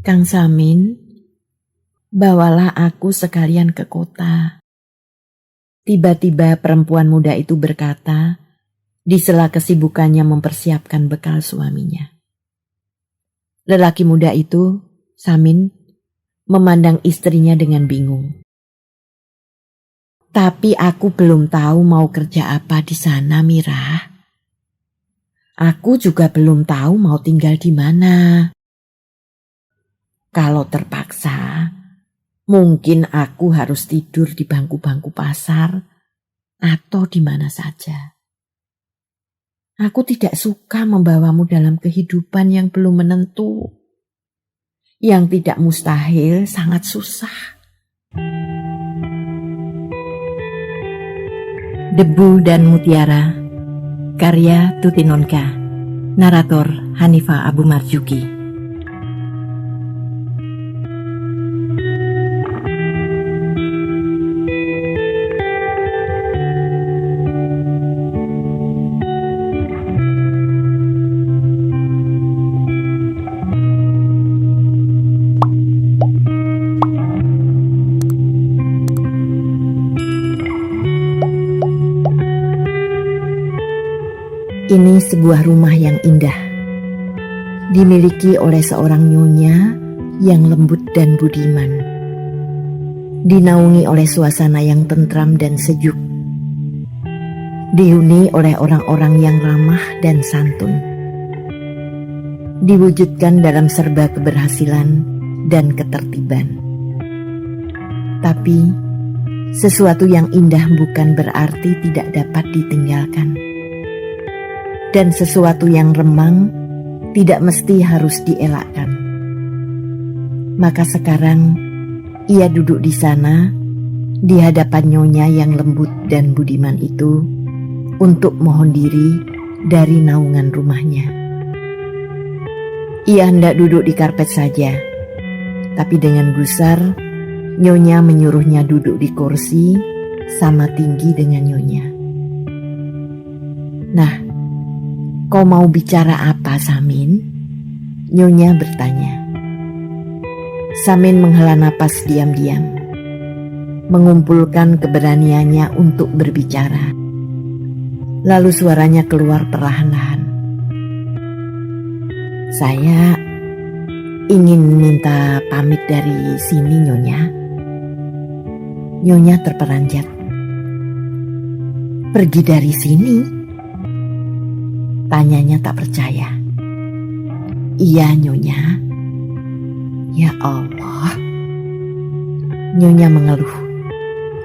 Kang Samin, bawalah aku sekalian ke kota. Tiba-tiba perempuan muda itu berkata, di sela kesibukannya mempersiapkan bekal suaminya. Lelaki muda itu, Samin, memandang istrinya dengan bingung. Tapi aku belum tahu mau kerja apa di sana, Mira. Aku juga belum tahu mau tinggal di mana. Kalau terpaksa, mungkin aku harus tidur di bangku-bangku pasar atau di mana saja. Aku tidak suka membawamu dalam kehidupan yang belum menentu. Yang tidak mustahil sangat susah. Debu dan Mutiara, karya Tutinonka, narator Hanifah Abu Marzuki. Ini sebuah rumah yang indah, dimiliki oleh seorang nyonya yang lembut dan budiman, dinaungi oleh suasana yang tentram dan sejuk, dihuni oleh orang-orang yang ramah dan santun, diwujudkan dalam serba keberhasilan dan ketertiban. Tapi, sesuatu yang indah bukan berarti tidak dapat ditinggalkan. Dan sesuatu yang remang tidak mesti harus dielakkan. Maka sekarang ia duduk di sana di hadapan nyonya yang lembut dan budiman itu untuk mohon diri dari naungan rumahnya. Ia hendak duduk di karpet saja, tapi dengan gusar nyonya menyuruhnya duduk di kursi sama tinggi dengan nyonya. Nah, kau mau bicara apa, Samin? Nyonya bertanya. Samin menghela napas diam-diam, mengumpulkan keberaniannya untuk berbicara. Lalu suaranya keluar perlahan-lahan. Saya ingin minta pamit dari sini, Nyonya. Nyonya terperanjat. Pergi dari sini? Tanyanya tak percaya. Iya, Nyonya. Ya Allah. Nyonya mengeluh.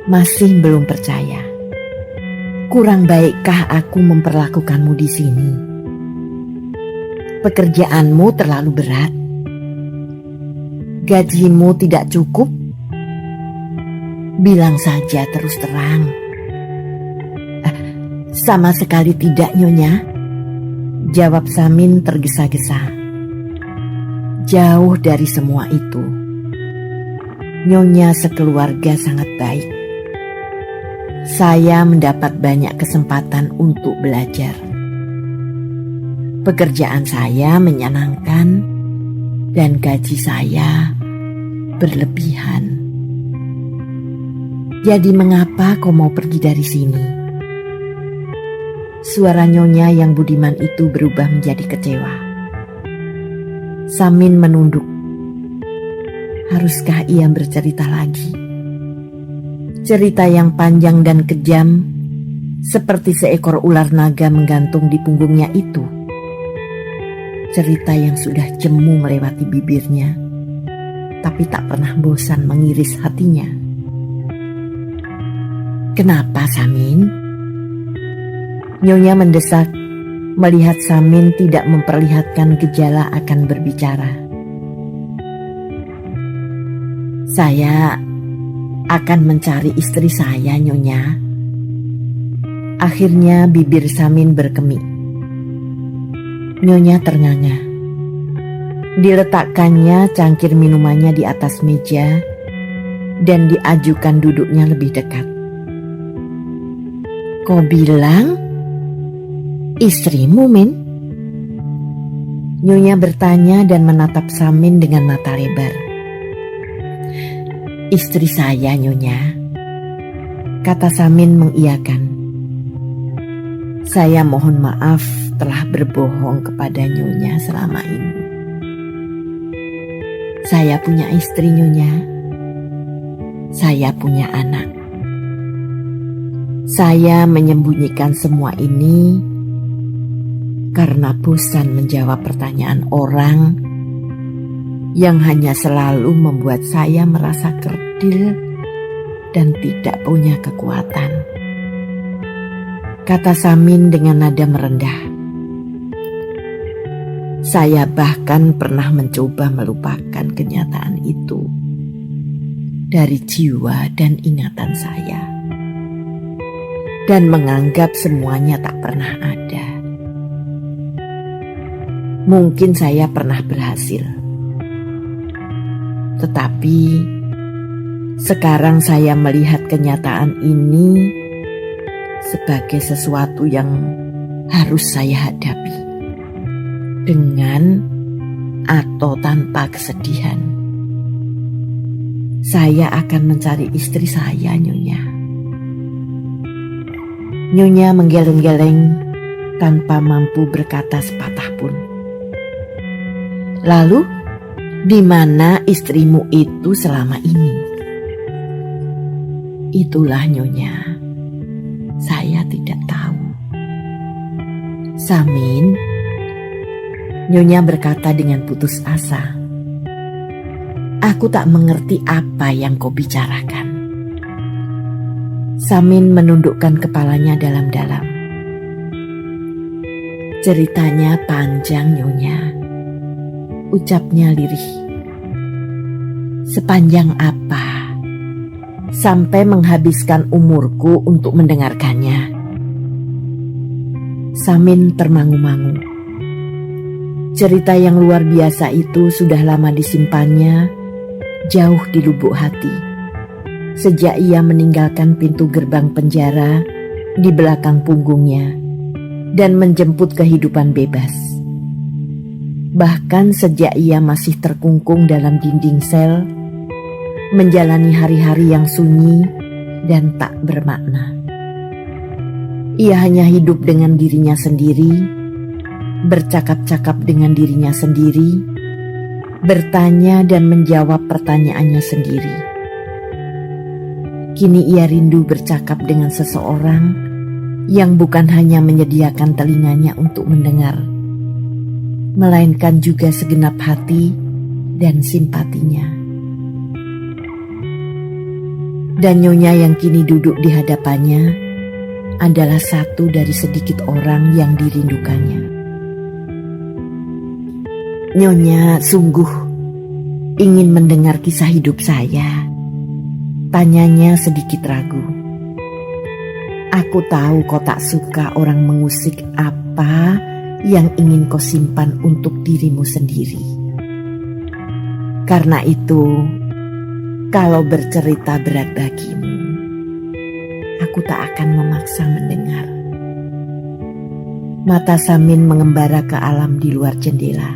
Masih belum percaya. Kurang baikkah aku memperlakukanmu di sini? Pekerjaanmu terlalu berat. Gajimu tidak cukup? Bilang saja terus terang. Sama sekali tidak, Nyonya. Jawab Samin tergesa-gesa. Jauh dari semua itu. Nyonya sekeluarga sangat baik. Saya mendapat banyak kesempatan untuk belajar. Pekerjaan saya menyenangkan dan gaji saya berlebihan. Jadi mengapa kau mau pergi dari sini? Suara nyonya yang budiman itu berubah menjadi kecewa. Samin menunduk. Haruskah ia bercerita lagi? Cerita yang panjang dan kejam, seperti seekor ular naga menggantung di punggungnya itu. Cerita yang sudah jemu melewati bibirnya, tapi tak pernah bosan mengiris hatinya. Kenapa, Samin? Nyonya mendesak, melihat Samin tidak memperlihatkan gejala akan berbicara. Saya akan mencari istri saya, Nyonya. Akhirnya bibir Samin berkemik. Nyonya ternganga. Diletakkannya cangkir minumannya di atas meja dan diajukan duduknya lebih dekat. Kau bilang istrimu, Min? Nyonya bertanya dan menatap Samin dengan mata lebar. "Istri saya, Nyonya," kata Samin mengiyakan. "Saya mohon maaf telah berbohong kepada Nyonya selama ini. Saya punya istri, Nyonya. Saya punya anak. Saya menyembunyikan semua ini karena bosan menjawab pertanyaan orang yang hanya selalu membuat saya merasa kerdil dan tidak punya kekuatan," kata Samin dengan nada merendah. "Saya bahkan pernah mencoba melupakan kenyataan itu dari jiwa dan ingatan saya, dan menganggap semuanya tak pernah ada. Mungkin saya pernah berhasil, tetapi sekarang saya melihat kenyataan ini sebagai sesuatu yang harus saya hadapi, dengan atau tanpa kesedihan. Saya akan mencari istri saya, Nyonya." Nyonya menggeleng-geleng tanpa mampu berkata sepatah pun. "Lalu, di mana istrimu itu selama ini?" "Itulah, Nyonya, saya tidak tahu." "Samin," Nyonya berkata dengan putus asa, "aku tak mengerti apa yang kau bicarakan." Samin menundukkan kepalanya dalam-dalam. "Ceritanya panjang, Nyonya," ucapnya lirih. "Sepanjang apa? Sampai menghabiskan umurku untuk mendengarkannya?" Samin termangu-mangu. Cerita yang luar biasa itu sudah lama disimpannya jauh di lubuk hati, sejak ia meninggalkan pintu gerbang penjara di belakang punggungnya dan menjemput kehidupan bebas. Bahkan sejak ia masih terkungkung dalam dinding sel, menjalani hari-hari yang sunyi dan tak bermakna. Ia hanya hidup dengan dirinya sendiri, bercakap-cakap dengan dirinya sendiri, bertanya dan menjawab pertanyaannya sendiri. Kini ia rindu bercakap dengan seseorang yang bukan hanya menyediakan telinganya untuk mendengar, melainkan juga segenap hati dan simpatinya. Dan Nyonya yang kini duduk di hadapannya adalah satu dari sedikit orang yang dirindukannya. "Nyonya sungguh ingin mendengar kisah hidup saya?" tanyanya sedikit ragu. "Aku tahu kau tak suka orang mengusik apa yang ingin kau simpan untuk dirimu sendiri. Karena itu, kalau bercerita berat bagimu, aku tak akan memaksa mendengar." Mata Samin mengembara ke alam di luar jendela.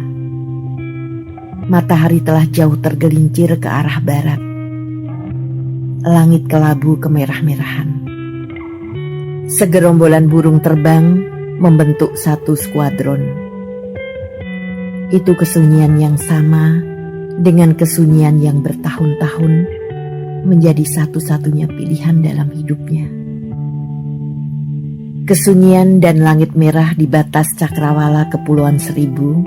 Matahari telah jauh tergelincir ke arah barat. Langit kelabu kemerah-merahan. Segerombolan burung terbang membentuk satu skuadron. Itu kesunyian yang sama dengan kesunyian yang bertahun-tahun menjadi satu-satunya pilihan dalam hidupnya. Kesunyian dan langit merah di batas cakrawala Kepulauan Seribu.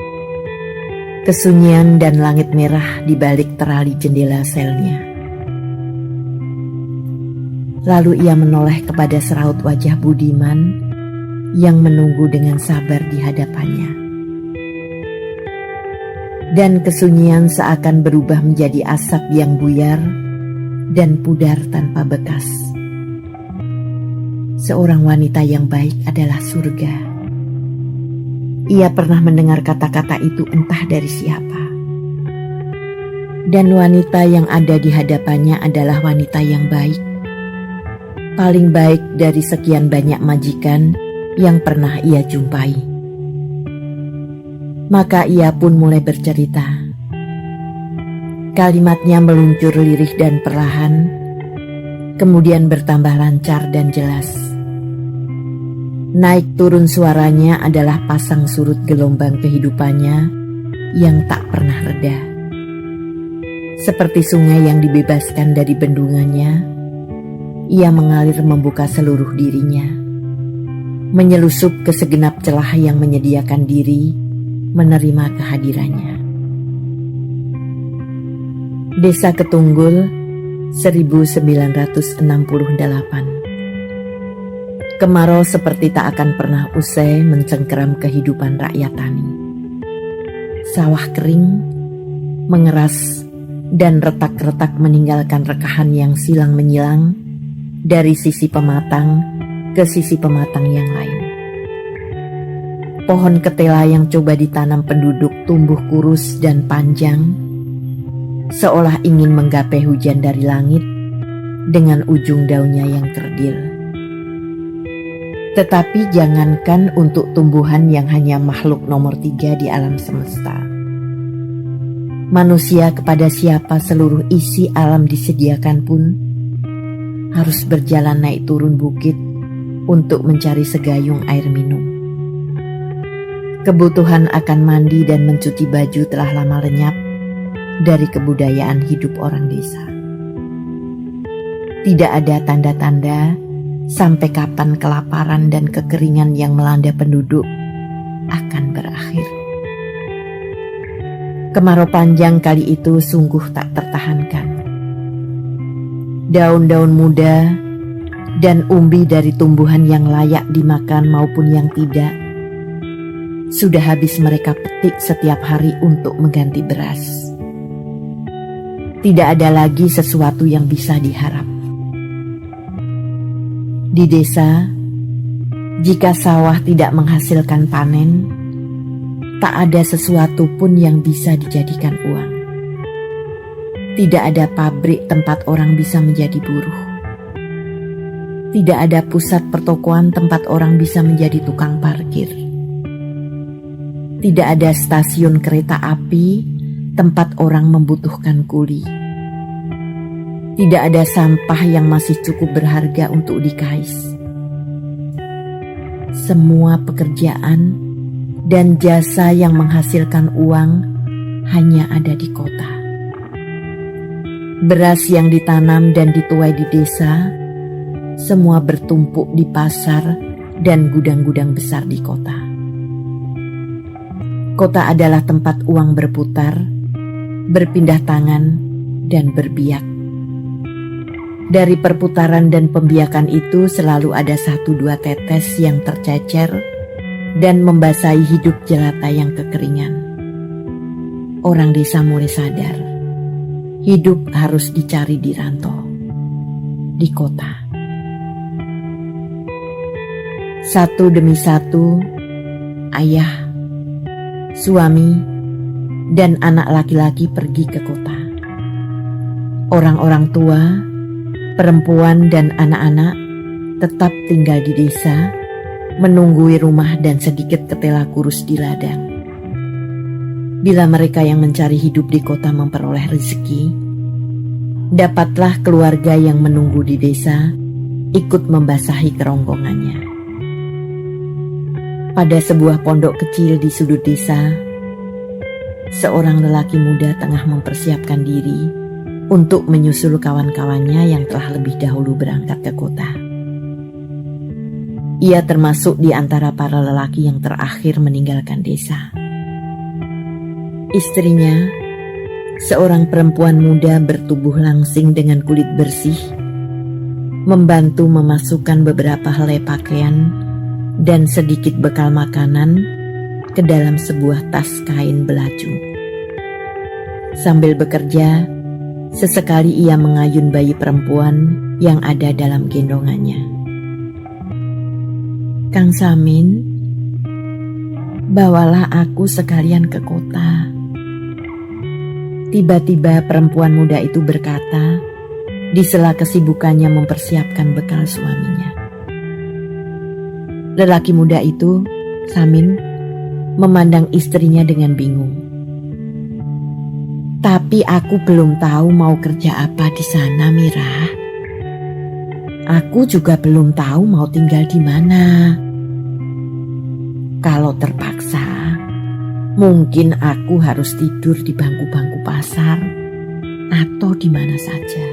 Kesunyian dan langit merah di balik terali jendela selnya. Lalu ia menoleh kepada seraut wajah Budiman yang menunggu dengan sabar di hadapannya. Dan kesunyian seakan berubah menjadi asap yang buyar dan pudar tanpa bekas. Seorang wanita yang baik adalah surga. Ia pernah mendengar kata-kata itu entah dari siapa. Dan wanita yang ada di hadapannya adalah wanita yang baik. Paling baik dari sekian banyak majikan yang pernah ia jumpai. Maka ia pun mulai bercerita. Kalimatnya meluncur lirih dan perlahan, kemudian bertambah lancar dan jelas. Naik turun suaranya adalah pasang surut gelombang kehidupannya yang tak pernah reda. Seperti sungai yang dibebaskan dari bendungannya, ia mengalir membuka seluruh dirinya, menyelusup ke segenap celah yang menyediakan diri menerima kehadirannya. Desa Ketunggul, 1968. Kemarau seperti tak akan pernah usai mencengkeram kehidupan rakyat tani. Sawah kering, mengeras, dan retak-retak meninggalkan rekahan yang silang menyilang dari sisi pematang ke sisi pematang yang lain. Pohon ketela yang coba ditanam penduduk tumbuh kurus dan panjang, seolah ingin menggapai hujan dari langit dengan ujung daunnya yang kerdil. Tetapi jangankan untuk tumbuhan yang hanya makhluk nomor 3 di alam semesta. Manusia kepada siapa seluruh isi alam disediakan pun harus berjalan naik turun bukit untuk mencari segayung air minum. Kebutuhan akan mandi dan mencuci baju telah lama lenyap dari kebudayaan hidup orang desa. Tidak ada tanda-tanda sampai kapan kelaparan dan kekeringan yang melanda penduduk akan berakhir. Kemarau panjang kali itu sungguh tak tertahankan. Daun-daun muda dan umbi dari tumbuhan yang layak dimakan maupun yang tidak sudah habis mereka petik setiap hari untuk mengganti beras. Tidak ada lagi sesuatu yang bisa diharap. Di desa, jika sawah tidak menghasilkan panen, tak ada sesuatu pun yang bisa dijadikan uang. Tidak ada pabrik tempat orang bisa menjadi buruh. Tidak ada pusat pertokoan tempat orang bisa menjadi tukang parkir. Tidak ada stasiun kereta api tempat orang membutuhkan kuli. Tidak ada sampah yang masih cukup berharga untuk dikais. Semua pekerjaan dan jasa yang menghasilkan uang hanya ada di kota. Beras yang ditanam dan dituai di desa, semua bertumpuk di pasar dan gudang-gudang besar di kota. Kota adalah tempat uang berputar, berpindah tangan, dan berbiak. Dari perputaran dan pembiakan itu selalu ada 1-2 tetes yang tercecer dan membasahi hidup jelata yang kekeringan. Orang desa mulai sadar, hidup harus dicari di rantau, di kota. Satu demi satu, ayah, suami, dan anak laki-laki pergi ke kota. Orang-orang tua, perempuan dan anak-anak tetap tinggal di desa, menunggui rumah dan sedikit ketela kurus di ladang. Bila mereka yang mencari hidup di kota memperoleh rezeki, dapatlah keluarga yang menunggu di desa ikut membasahi kerongkongannya. Pada sebuah pondok kecil di sudut desa, seorang lelaki muda tengah mempersiapkan diri untuk menyusul kawan-kawannya yang telah lebih dahulu berangkat ke kota. Ia termasuk di antara para lelaki yang terakhir meninggalkan desa. Istrinya, seorang perempuan muda bertubuh langsing dengan kulit bersih, membantu memasukkan beberapa helai pakaian dan sedikit bekal makanan ke dalam sebuah tas kain belaju. Sambil bekerja, sesekali ia mengayun bayi perempuan yang ada dalam gendongannya. "Kang Samin, bawalah aku sekalian ke kota." Tiba-tiba perempuan muda itu berkata di sela kesibukannya mempersiapkan bekal suaminya. Lelaki muda itu, "Samin, memandang istrinya dengan bingung. Tapi aku belum tahu mau kerja apa di sana, Mira. Aku juga belum tahu mau tinggal di mana. Kalau terpaksa, mungkin aku harus tidur di bangku-bangku pasar atau di mana saja.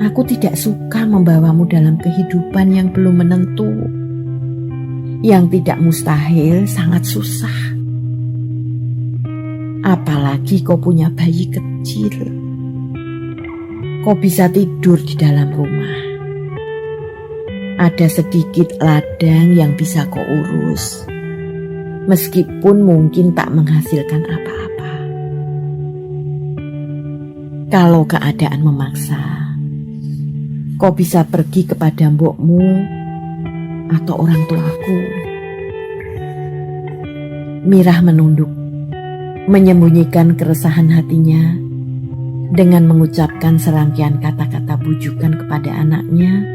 Aku tidak suka membawamu dalam kehidupan yang belum menentu. Yang tidak mustahil sangat susah. Apalagi kau punya bayi kecil. Kau bisa tidur di dalam rumah. Ada sedikit ladang yang bisa kau urus, meskipun mungkin tak menghasilkan apa-apa. Kalau keadaan memaksa, kau bisa pergi kepada mbokmu atau orang tuaku. Mirah menunduk, menyembunyikan keresahan hatinya dengan mengucapkan serangkaian kata-kata bujukan kepada anaknya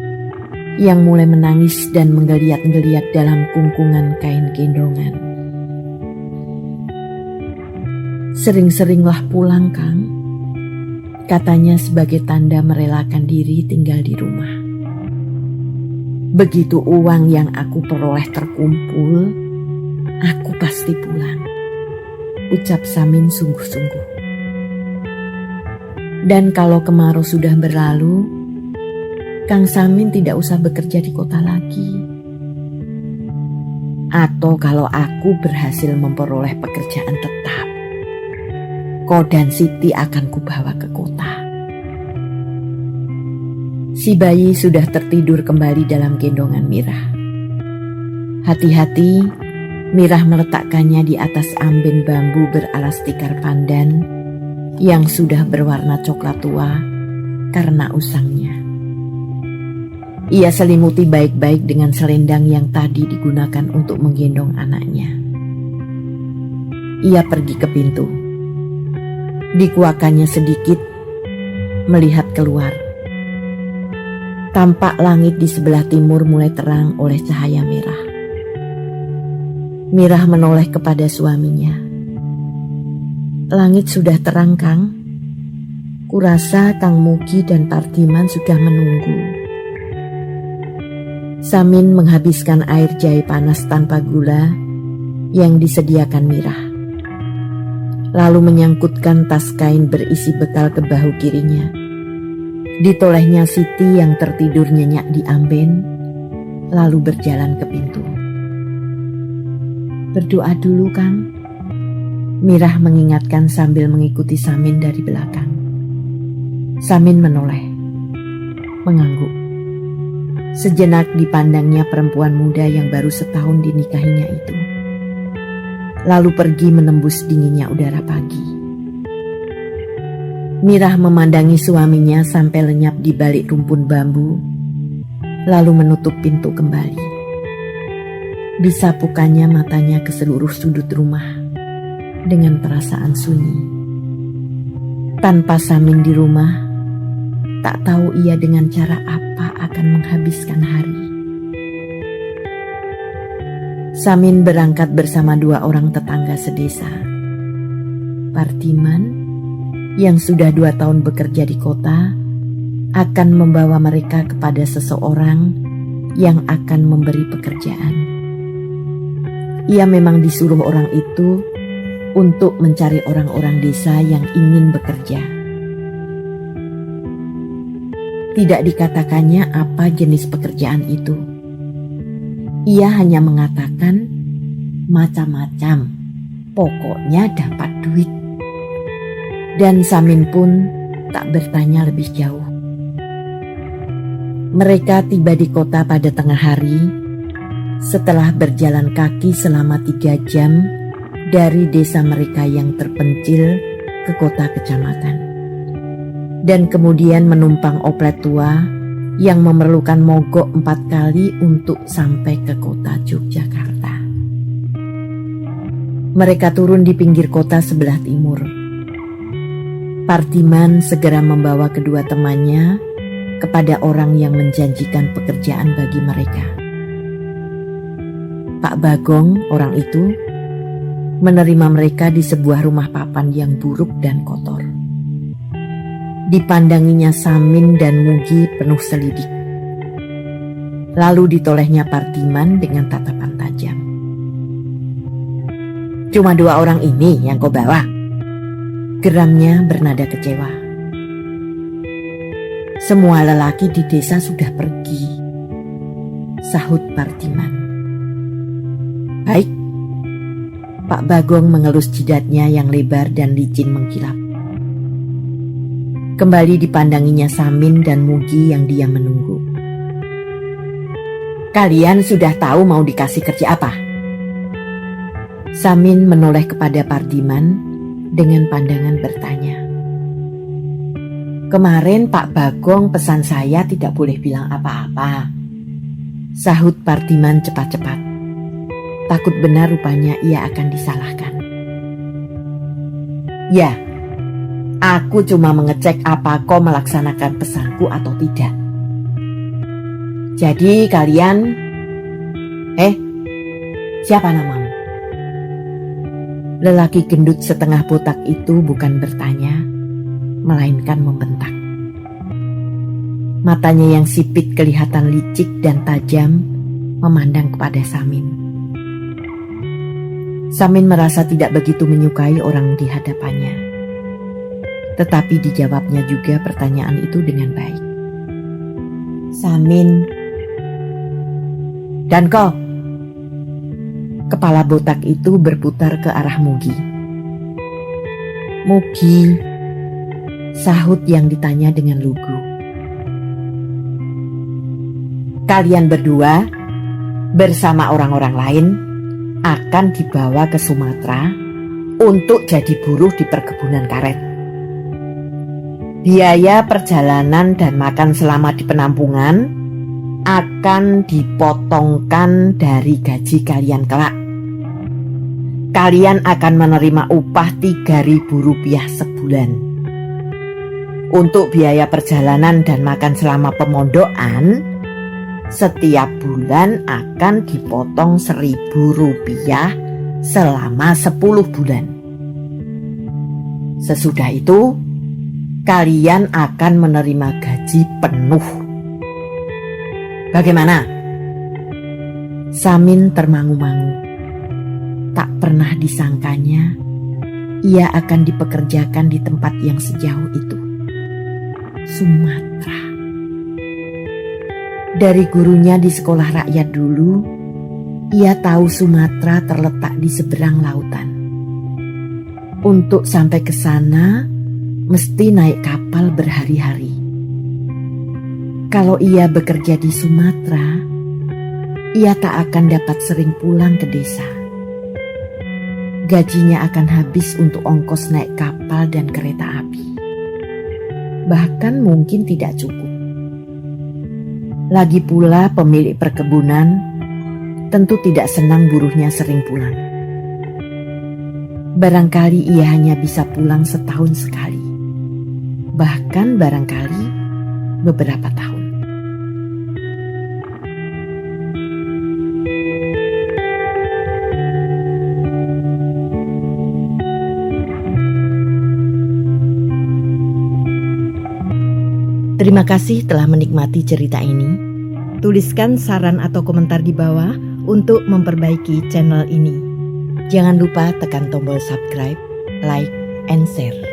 yang mulai menangis dan menggeliat-geliat dalam kungkungan kain gendongan. Sering-seringlah pulang, Kang, katanya sebagai tanda merelakan diri tinggal di rumah. Begitu uang yang aku peroleh terkumpul, aku pasti pulang, ucap Samin sungguh-sungguh. Dan kalau kemarau sudah berlalu, Kang Samin tidak usah bekerja di kota lagi. Atau kalau aku berhasil memperoleh pekerjaan tetap, kau dan Siti akan kubawa ke kota. Si bayi sudah tertidur kembali dalam gendongan Mirah. Hati-hati, Mirah meletakkannya di atas amben bambu beralas tikar pandan yang sudah berwarna coklat tua karena usangnya. Ia selimuti baik-baik dengan selendang yang tadi digunakan untuk menggendong anaknya. Ia pergi ke pintu. Dikuakannya sedikit, melihat keluar. Tampak langit di sebelah timur mulai terang oleh cahaya merah. Mirah menoleh kepada suaminya. Langit sudah terang, Kang. Kurasa Kang Mugi dan Pardiman sudah menunggu. Samin menghabiskan air jahe panas tanpa gula yang disediakan Mirah. Lalu menyangkutkan tas kain berisi bekal ke bahu kirinya. Ditolehnya Siti yang tertidur nyenyak di amben, lalu berjalan ke pintu. Berdoa dulu, Kang, Mirah mengingatkan sambil mengikuti Samin dari belakang. Samin menoleh, mengangguk. Sejenak dipandangnya perempuan muda yang baru setahun dinikahinya itu. Lalu pergi menembus dinginnya udara pagi. Mirah memandangi suaminya sampai lenyap di balik rumpun bambu, lalu menutup pintu kembali. Disapukannya matanya ke seluruh sudut rumah dengan perasaan sunyi. Tanpa Samin di rumah, tak tahu ia dengan cara apa akan menghabiskan hari. Samin berangkat bersama 2 orang tetangga sedesa. Pardiman, yang sudah 2 tahun bekerja di kota, akan membawa mereka kepada seseorang yang akan memberi pekerjaan. Ia memang disuruh orang itu untuk mencari orang-orang desa yang ingin bekerja. Tidak dikatakannya apa jenis pekerjaan itu. Ia hanya mengatakan macam-macam, pokoknya dapat duit. Dan Samin pun tak bertanya lebih jauh. Mereka tiba di kota pada tengah hari, setelah berjalan kaki selama 3 jam dari desa mereka yang terpencil ke kota kecamatan. Dan kemudian menumpang oplet tua yang memerlukan mogok 4 kali untuk sampai ke kota Yogyakarta. Mereka turun di pinggir kota sebelah timur. Pardiman segera membawa kedua temannya kepada orang yang menjanjikan pekerjaan bagi mereka. Pak Bagong, orang itu, menerima mereka di sebuah rumah papan yang buruk dan kotor. Dipandanginya Samin dan Mugi penuh selidik. Lalu ditolehnya Pardiman dengan tatapan tajam. "Cuma 2 orang ini yang kau bawa?" geramnya bernada kecewa. "Semua lelaki di desa sudah pergi," sahut Pardiman. "Baik." Pak Bagong mengelus jidatnya yang lebar dan licin mengkilap. Kembali dipandanginya Samin dan Mugi yang diam menunggu. "Kalian sudah tahu mau dikasih kerja apa?" Samin menoleh kepada Pardiman dengan pandangan bertanya. "Kemarin Pak Bagong pesan saya tidak boleh bilang apa-apa," sahut Pardiman cepat-cepat. Takut benar rupanya ia akan disalahkan. "Ya, aku cuma mengecek apa kau melaksanakan pesanku atau tidak. Jadi kalian... siapa namamu?" Lelaki gendut setengah botak itu bukan bertanya, melainkan membentak. Matanya yang sipit kelihatan licik dan tajam memandang kepada Samin. Samin merasa tidak begitu menyukai orang di hadapannya. Tetapi dijawabnya juga pertanyaan itu dengan baik. "Samin." "Dan kau?" Kepala botak itu berputar ke arah Mugi. "Mugi," sahut yang ditanya dengan lugu. "Kalian berdua bersama orang-orang lain akan dibawa ke Sumatera untuk jadi buruh di perkebunan karet. Biaya perjalanan dan makan selama di penampungan akan dipotongkan dari gaji kalian kelak. Kalian akan menerima upah Rp3.000 sebulan. Untuk biaya perjalanan dan makan selama pemondokan, setiap bulan akan dipotong Rp1.000 selama 10 bulan. Sesudah itu, kalian akan menerima gaji penuh. Bagaimana?" Samin termangu-mangu. Tak pernah disangkanya ia akan dipekerjakan di tempat yang sejauh itu. Sumatera. Dari gurunya di sekolah rakyat dulu, ia tahu Sumatera terletak di seberang lautan. Untuk sampai ke sana, mesti naik kapal berhari-hari. Kalau ia bekerja di Sumatera, ia tak akan dapat sering pulang ke desa. Gajinya akan habis untuk ongkos naik kapal dan kereta api. Bahkan mungkin tidak cukup. Lagi pula pemilik perkebunan tentu tidak senang buruhnya sering pulang. Barangkali ia hanya bisa pulang setahun sekali. Bahkan barangkali beberapa tahun. Terima kasih telah menikmati cerita ini. Tuliskan saran atau komentar di bawah untuk memperbaiki channel ini. Jangan lupa tekan tombol subscribe, like, and share.